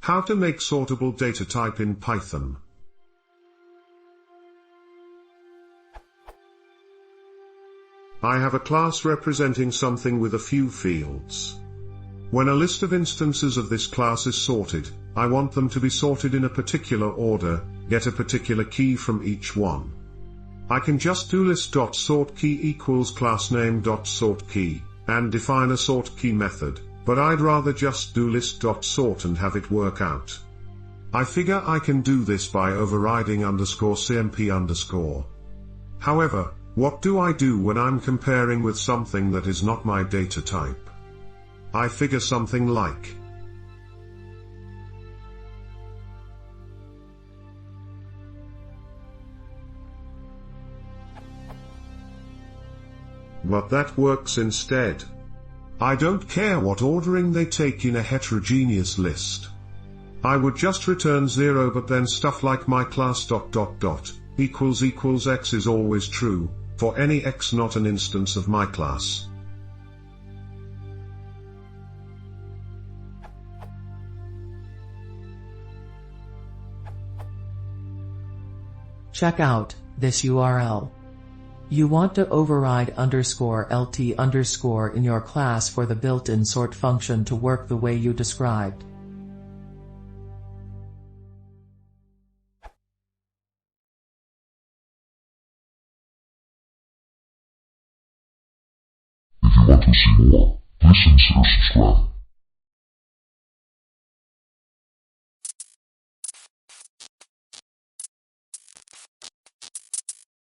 How to make sortable data type in Python. I have a class representing something with a few fields. When a list of instances of this class is sorted, I want them to be sorted in a particular order, get a particular key from each one. I can just do list.sortKey equals classname.sortKey, and define a sortKey method, but I'd rather just do list.sort and have it work out. I figure I can do this by overriding _cmp_. However, what do I do when I'm comparing with something that is not my data type? I figure something like but that works instead. I don't care what ordering they take in a heterogeneous list. I would just return 0, but then stuff like my class ... equals x is always true, for any x not an instance of my class. Check out this URL. You want to override _lt_ in your class for the built-in sort function to work the way you described. If you want to see more, please consider subscribing.